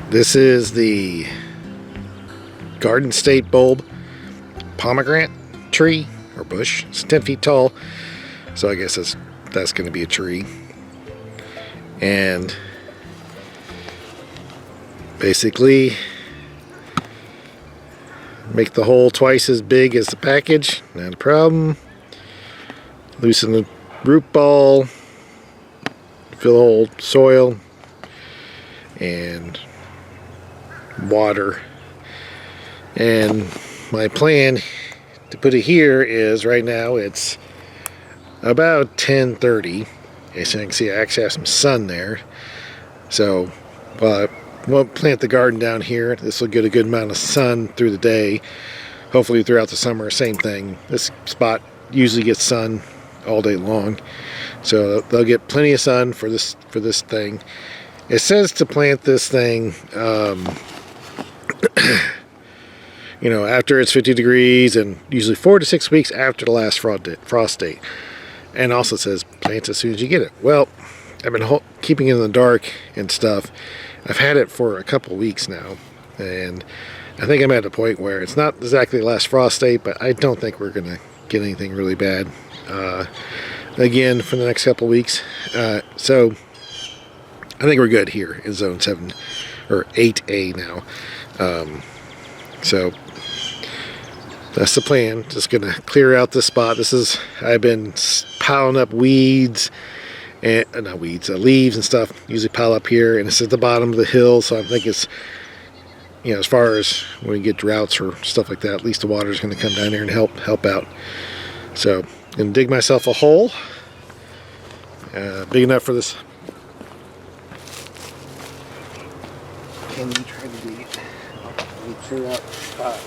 This is the Garden State bulb pomegranate tree or bush. It's 10 feet tall, so I guess that's going to be a tree. And basically make the hole twice as big as the package, not a problem. Loosen the root ball, fill the hole with soil and water. And my plan to put it here is, right now it's about 10:30. As you can see, I actually have some sun there. So I won't plant the garden down here. This will get a good amount of sun through the day. Hopefully throughout the summer, same thing. This spot usually gets sun all day long, so they'll get plenty of sun for this thing. It says to plant this thing you know, after it's 50 degrees and usually 4 to 6 weeks after the last frost date. And also says plant as soon as you get it. Well, I've been keeping it in the dark and stuff. I've had it for a couple weeks now, and I think I'm at a point where it's not exactly the last frost date, but I don't think we're gonna get anything really bad again for the next couple weeks. So I think we're good here in zone 7 or 8A now. So that's the plan. Just gonna clear out this spot. I've been piling up weeds and leaves and stuff. Usually pile up here, and it's at the bottom of the hill. So I think it's, you know, as far as when we get droughts or stuff like that, at least the water is gonna come down here and help out. So I'm gonna dig myself a hole big enough for this. Can you try to dig it? I'll clear out the spot.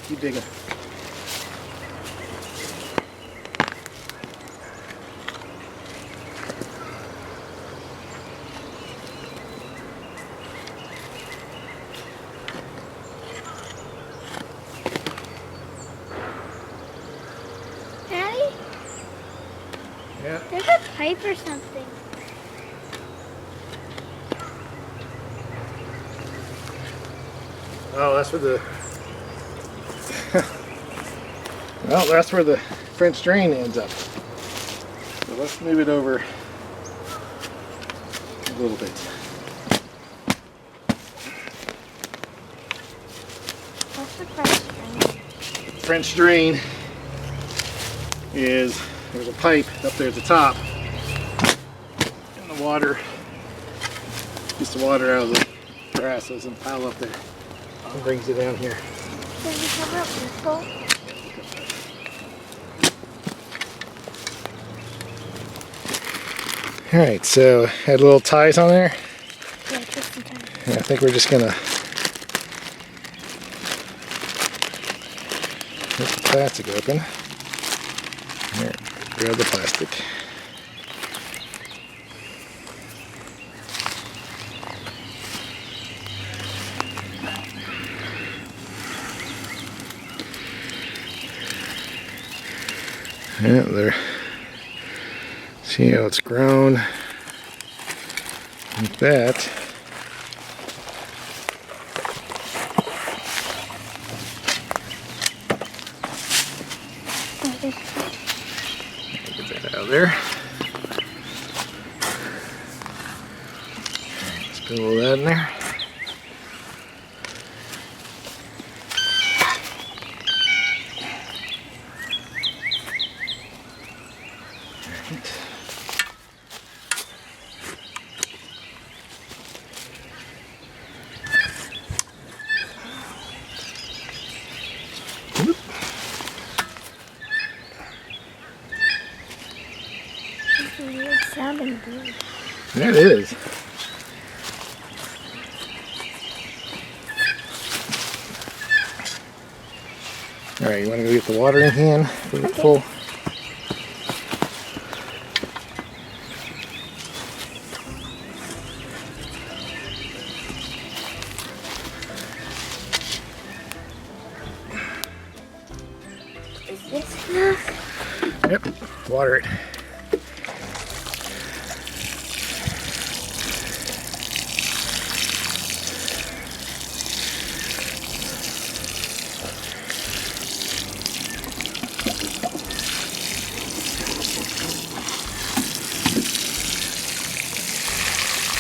Keep digging. Daddy? Yeah. There's a pipe or something. Oh, that's where the well, that's where the French drain ends up. So let's move it over a little bit. What's the French drain? French drain is, there's a pipe up there at the top, and the water gets the water out of the grass, doesn't pile up there. It brings it down here. Does it cover up this hole? Alright, so had little ties on there. Yeah, just some time. And I think we're just gonna get the plastic open. Here, grab the plastic. Yeah, there. See how it's grown like that. Get that out of there. Let's put a little of that in there. It's a weird sounding bird. There it is. All right, you want to go get the watering can? Put it full. Is this enough? Yep, water it.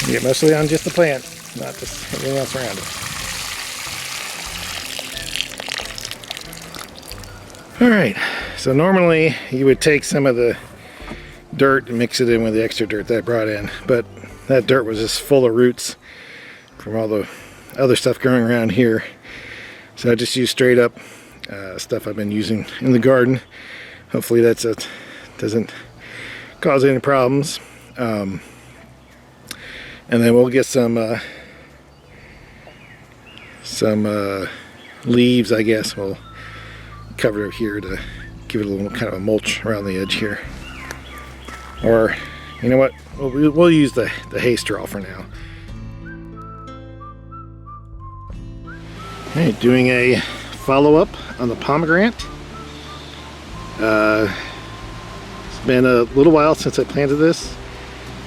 You get mostly on just the plant, not just everything else around it. Alright, so normally you would take some of the dirt and mix it in with the extra dirt that I brought in, but that dirt was just full of roots from all the other stuff growing around here. So I just used straight up stuff I've been using in the garden. Hopefully that doesn't cause any problems. And then we'll get some leaves, I guess. We'll cover it here to give it a little kind of a mulch around the edge here. Or, you know what? We'll use the hay straw for now. Okay, doing a follow-up on the pomegranate. It's been a little while since I planted this.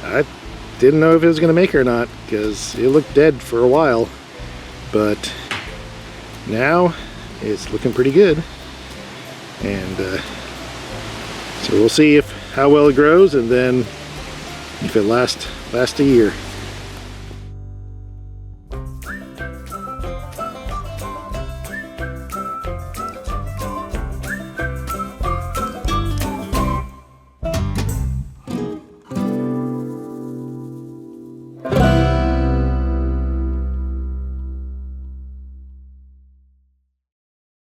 I didn't know if it was going to make or not because it looked dead for a while, but now it's looking pretty good, and so we'll see how well it grows, and then if it lasts a year.